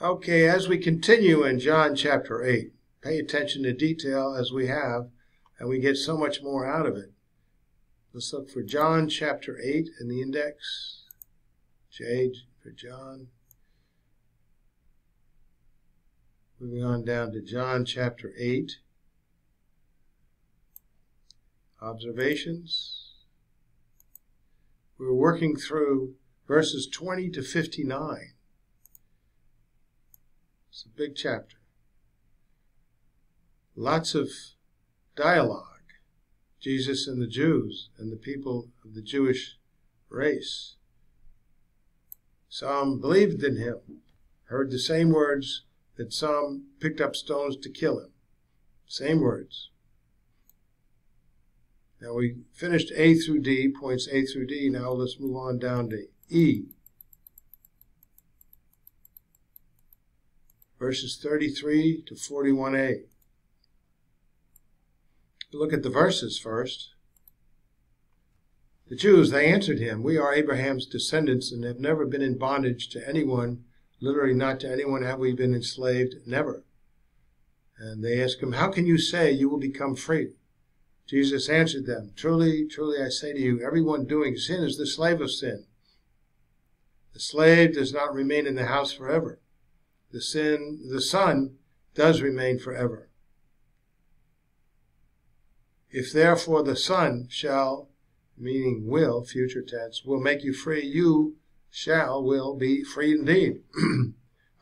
Okay, as we continue in John chapter 8, pay attention to detail as we have, and we get so much more out of it. Let's look for John chapter 8 in the index. J for John. Moving on down to John chapter 8. Observations. We're working through verses 20 to 59. It's a big chapter. Lots of dialogue. Jesus and the Jews and the people of the Jewish race. Some believed in him, heard the same words that some picked up stones to kill him. Same words. Now we finished A through D, points A through D. Now let's move on down to E. Verses 33 to 41a. Look at the verses first. The Jews, they answered him, "We are Abraham's descendants and have never been in bondage to anyone." Literally, not to anyone have we been enslaved, never. And they asked him, "How can you say you will become free?" Jesus answered them, "Truly, truly, I say to you, everyone doing sin is the slave of sin. The slave does not remain in the house forever. The Son does remain forever. If therefore the Son shall," meaning will, future tense, "will make you free, you will be free indeed.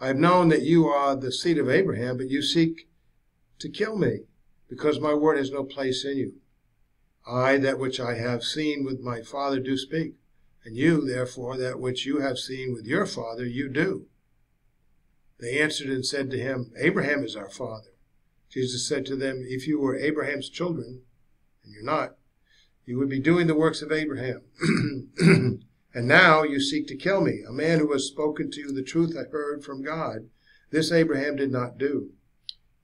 I have known that you are the seed of Abraham, but you seek to kill me, because my word has no place in you. I, that which I have seen with my Father, do speak, and you, therefore, that which you have seen with your father, you do." They answered and said to him, "Abraham is our father." Jesus said to them, "If you were Abraham's children, and you're not, you would be doing the works of Abraham. And now you seek to kill me, a man who has spoken to you the truth I heard from God. This Abraham did not do.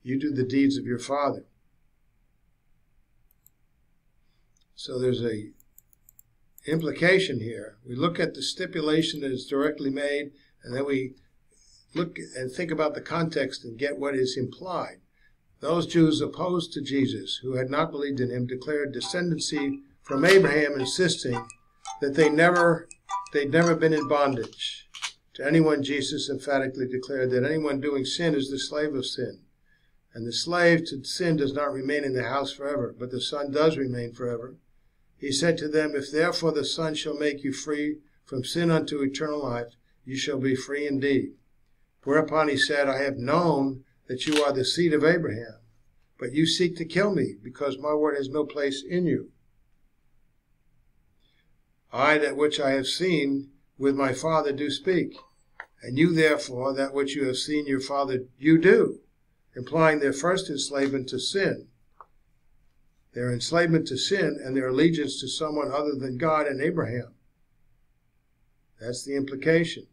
You do the deeds of your father." So there's a implication here. We look at the stipulation that is directly made, and then we look and think about the context and get what is implied. Those Jews opposed to Jesus, who had not believed in him, declared descendancy from Abraham, insisting that they'd never been in bondage to anyone. Jesus emphatically declared that anyone doing sin is the slave of sin. And the slave to sin does not remain in the house forever, but the Son does remain forever. He said to them, "If therefore the Son shall make you free from sin unto eternal life, you shall be free indeed." Whereupon he said, "I have known that you are the seed of Abraham, but you seek to kill me, because my word has no place in you. I, that which I have seen with my Father, do speak, and you, therefore, that which you have seen your father, you do," implying their first enslavement to sin. Their enslavement to sin and their allegiance to someone other than God and Abraham. That's the implication.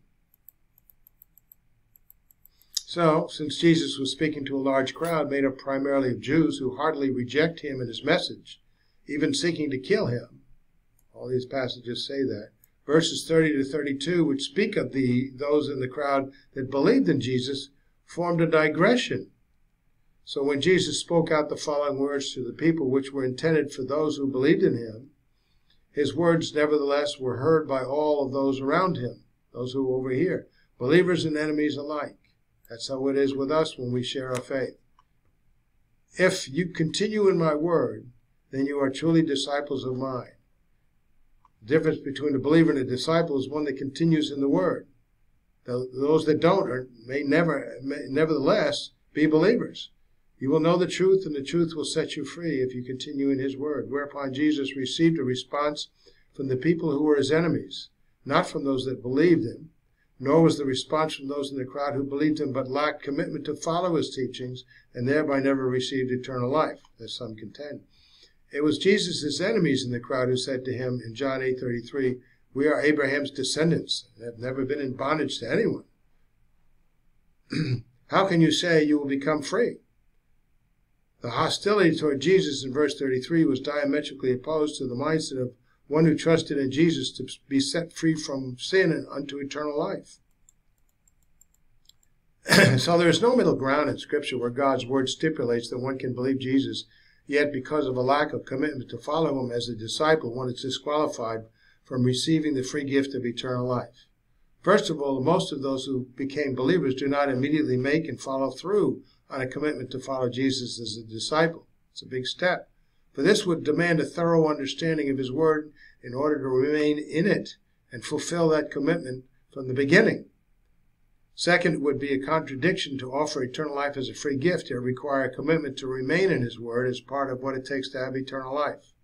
So, since Jesus was speaking to a large crowd made up primarily of Jews who heartily reject him and his message, even seeking to kill him, all these passages say that, verses 30 to 32, which speak of those in the crowd that believed in Jesus, formed a digression. So when Jesus spoke out the following words to the people, which were intended for those who believed in him, his words nevertheless were heard by all of those around him, those who overhear, believers and enemies alike. That's how it is with us when we share our faith. "If you continue in my word, then you are truly disciples of mine." The difference between a believer and a disciple is one that continues in the word. Those that don't may nevertheless be believers. "You will know the truth, and the truth will set you free if you continue in his word." Whereupon Jesus received a response from the people who were his enemies, not from those that believed him, nor was the response from those in the crowd who believed him but lacked commitment to follow his teachings and thereby never received eternal life, as some contend. It was Jesus' enemies in the crowd who said to him in John 8:33, "We are Abraham's descendants and have never been in bondage to anyone. How can you say you will become free?" The hostility toward Jesus in verse 33 was diametrically opposed to the mindset of one who trusted in Jesus to be set free from sin and unto eternal life. So there is no middle ground in Scripture where God's word stipulates that one can believe Jesus, yet because of a lack of commitment to follow him as a disciple, one is disqualified from receiving the free gift of eternal life. First of all, most of those who became believers do not immediately make and follow through on a commitment to follow Jesus as a disciple. It's a big step. For this would demand a thorough understanding of his word in order to remain in it and fulfill that commitment from the beginning. Second, it would be a contradiction to offer eternal life as a free gift. It would require a commitment to remain in his word as part of what it takes to have eternal life.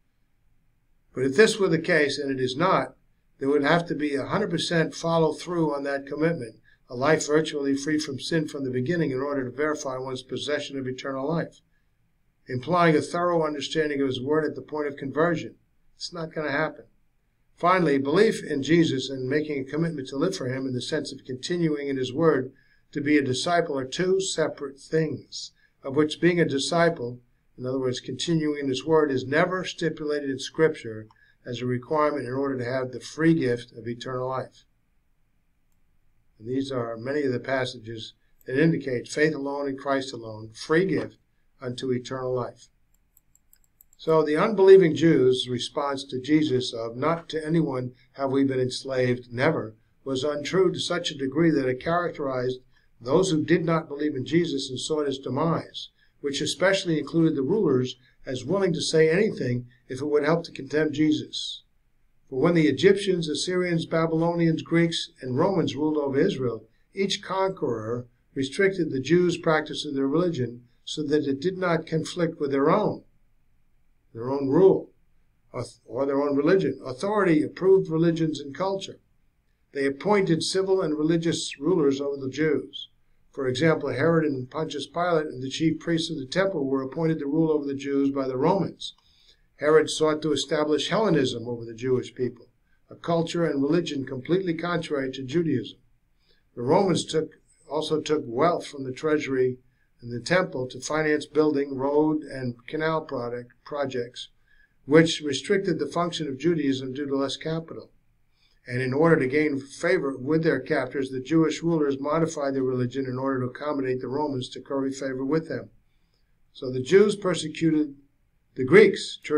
But if this were the case, and it is not, there would have to be 100% follow through on that commitment, a life virtually free from sin from the beginning in order to verify one's possession of eternal life, implying a thorough understanding of his word at the point of conversion. It's not going to happen. Finally, belief in Jesus and making a commitment to live for him in the sense of continuing in his word to be a disciple are two separate things, of which being a disciple, in other words, continuing in his word, is never stipulated in Scripture as a requirement in order to have the free gift of eternal life. And these are many of the passages that indicate faith alone in Christ alone, free gift unto eternal life. So the unbelieving Jews' response to Jesus of "not to anyone have we been enslaved, never," was untrue to such a degree that it characterized those who did not believe in Jesus and sought his demise, which especially included the rulers, as willing to say anything if it would help to condemn Jesus. For when the Egyptians, Assyrians, Babylonians, Greeks, and Romans ruled over Israel, each conqueror restricted the Jews' practice of their religion so that it did not conflict with their own rule, or their own religion. Authority approved religions and culture. They appointed civil and religious rulers over the Jews. For example, Herod and Pontius Pilate and the chief priests of the temple were appointed to rule over the Jews by the Romans. Herod sought to establish Hellenism over the Jewish people, a culture and religion completely contrary to Judaism. The Romans also took wealth from the treasury and the temple to finance building, road, and canal projects, which restricted the function of Judaism due to less capital. And in order to gain favor with their captors, the Jewish rulers modified their religion in order to accommodate the Romans to curry favor with them. So the Greeks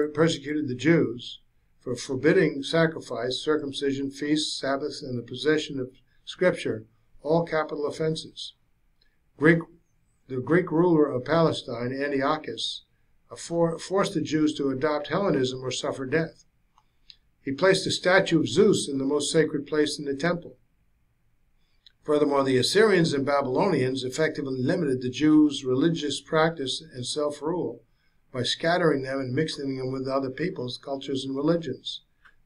persecuted the Jews for forbidding sacrifice, circumcision, feasts, Sabbaths, and the possession of Scripture, all capital offenses. The Greek ruler of Palestine, Antiochus, forced the Jews to adopt Hellenism or suffer death. He placed a statue of Zeus in the most sacred place in the temple. Furthermore, the Assyrians and Babylonians effectively limited the Jews' religious practice and self-rule by scattering them and mixing them with other peoples, cultures, and religions.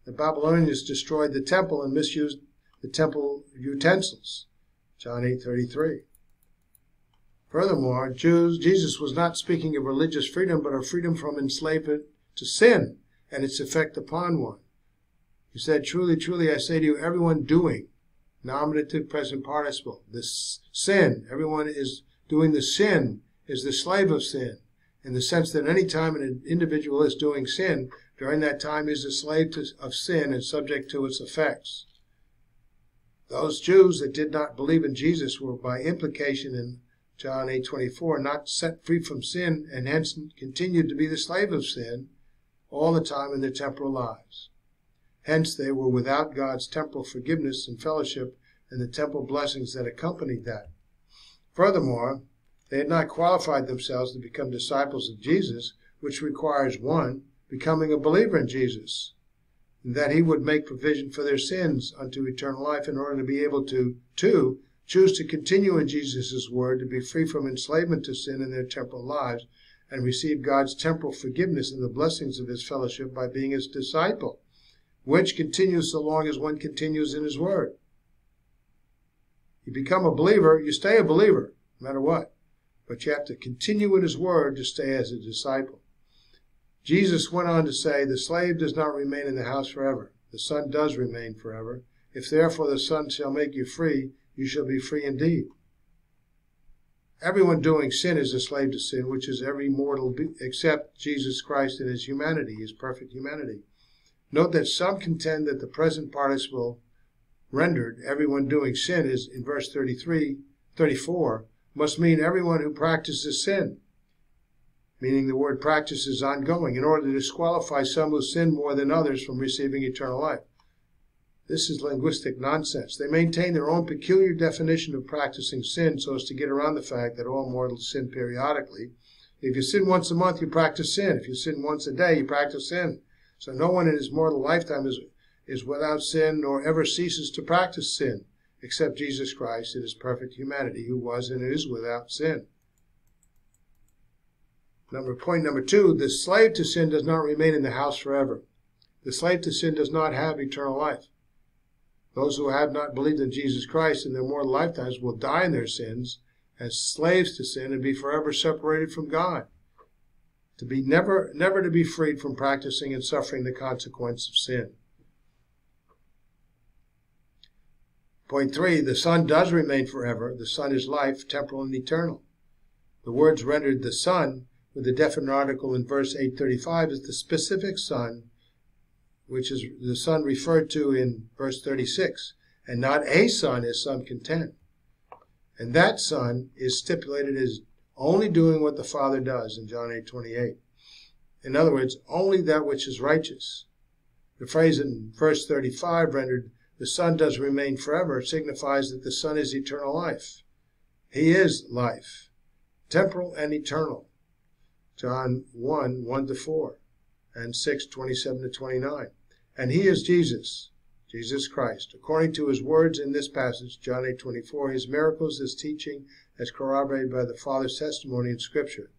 The Babylonians destroyed the temple and misused the temple utensils. John 8:33. Furthermore, Jesus was not speaking of religious freedom, but of freedom from enslavement to sin and its effect upon one. He said, "Truly, truly, I say to you, everyone doing," nominative, present participle, this sin, everyone is doing the sin, is the slave of sin, in the sense that any time an individual is doing sin, during that time he is a slave of sin and subject to its effects. Those Jews that did not believe in Jesus were, by implication in John 8:24, not set free from sin, and hence continued to be the slave of sin all the time in their temporal lives. Hence they were without God's temporal forgiveness and fellowship and the temporal blessings that accompanied that. Furthermore, they had not qualified themselves to become disciples of Jesus, which requires, one, becoming a believer in Jesus, and that he would make provision for their sins unto eternal life in order to be able to, two, choose to continue in Jesus' word, to be free from enslavement to sin in their temporal lives, and receive God's temporal forgiveness and the blessings of his fellowship by being his disciple, which continues so long as one continues in his word. You become a believer, you stay a believer, no matter what. But you have to continue in his word to stay as a disciple. Jesus went on to say, "The slave does not remain in the house forever. The Son does remain forever. If therefore the Son shall make you free, you shall be free indeed." Everyone doing sin is a slave to sin, which is every mortal except Jesus Christ in his humanity, his perfect humanity. Note that some contend that the present participle rendered, everyone doing sin, is in verse 34, must mean everyone who practices sin, meaning the word practice is ongoing, in order to disqualify some who sin more than others from receiving eternal life. This is linguistic nonsense. They maintain their own peculiar definition of practicing sin so as to get around the fact that all mortals sin periodically. If you sin once a month, you practice sin. If you sin once a day, you practice sin. So no one in his mortal lifetime is without sin nor ever ceases to practice sin, except Jesus Christ in his perfect humanity, who was and is without sin. Point number 2, the slave to sin does not remain in the house forever. The slave to sin does not have eternal life. Those who have not believed in Jesus Christ in their mortal lifetimes will die in their sins as slaves to sin and be forever separated from God, to be never to be freed from practicing and suffering the consequence of sin. Point 3, the Son does remain forever. The Son is life, temporal and eternal. The words rendered the Son with the definite article in verse 835 is the specific Son, which is the Son referred to in verse 36, and not a son as some contend. And that Son is stipulated as only doing what the Father does in John 8:28. In other words, only that which is righteous. The phrase in verse 35 rendered, the Son does remain forever, signifies that the Son is eternal life. He is life, temporal and eternal. John 1:1-4, and 6:27-29. And he is Jesus Christ. According to his words in this passage, John 8:24, his miracles, his teaching, as corroborated by the Father's testimony in Scripture.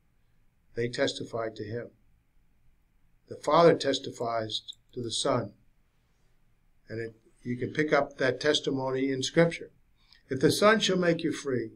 They testified to him. The Father testifies to the Son. And you can pick up that testimony in Scripture. If the Son shall make you free,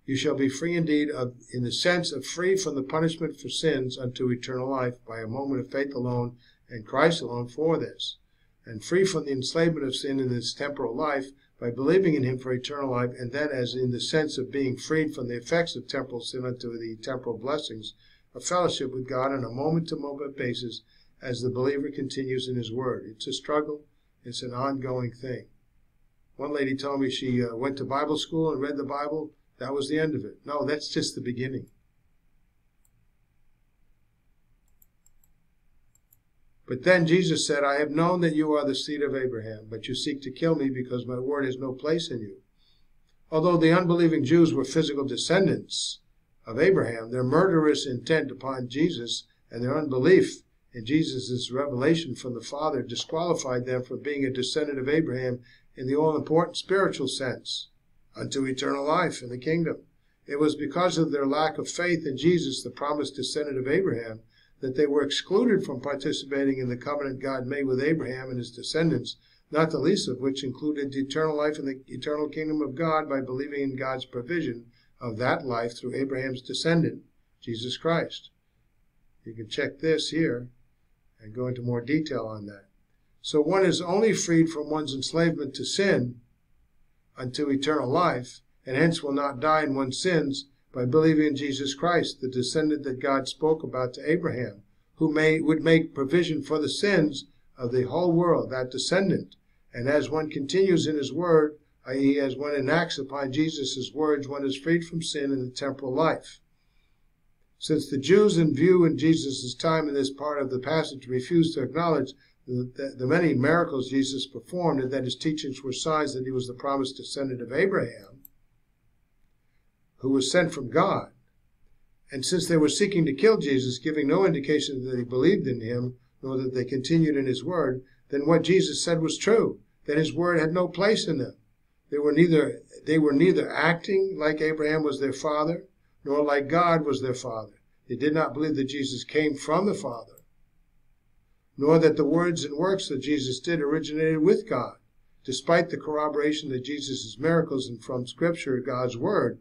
you shall be free indeed, in the sense of free from the punishment for sins unto eternal life by a moment of faith alone and Christ alone for this, and free from the enslavement of sin in this temporal life by believing in him for eternal life, and then as in the sense of being freed from the effects of temporal sin unto the temporal blessings of fellowship with God on a moment-to-moment basis as the believer continues in his word. It's a struggle. It's an ongoing thing. One lady told me she went to Bible school and read the Bible. That was the end of it. No, that's just the beginning. But then Jesus said, I have known that you are the seed of Abraham, but you seek to kill me because my word has no place in you. Although the unbelieving Jews were physical descendants of Abraham, their murderous intent upon Jesus and their unbelief in Jesus' revelation from the Father disqualified them from being a descendant of Abraham in the all-important spiritual sense, unto eternal life in the kingdom. It was because of their lack of faith in Jesus, the promised descendant of Abraham, that they were excluded from participating in the covenant God made with Abraham and his descendants, not the least of which included eternal life in the eternal kingdom of God by believing in God's provision of that life through Abraham's descendant, Jesus Christ. You can check this here and go into more detail on that. So one is only freed from one's enslavement to sin unto eternal life, and hence will not die in one's sins by believing in Jesus Christ, the descendant that God spoke about to Abraham, who would make provision for the sins of the whole world, that descendant. And as one continues in his word, i.e., as one enacts upon Jesus' words, one is freed from sin in the temporal life. Since the Jews in view in Jesus' time in this part of the passage refused to acknowledge the many miracles Jesus performed and that his teachings were signs that he was the promised descendant of Abraham, who was sent from God, and since they were seeking to kill Jesus, giving no indication that they believed in him, nor that they continued in his word, then what Jesus said was true, that his word had no place in them. They were neither acting like Abraham was their father, nor like God was their father. They did not believe that Jesus came from the Father, nor that the words and works that Jesus did originated with God, despite the corroboration that Jesus' miracles and from Scripture, God's word,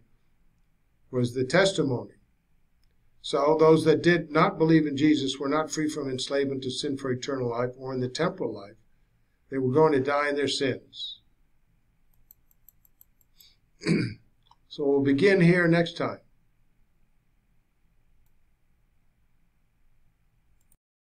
was the testimony. So those that did not believe in Jesus were not free from enslavement to sin for eternal life or in the temporal life. They were going to die in their sins. So we'll begin here next time.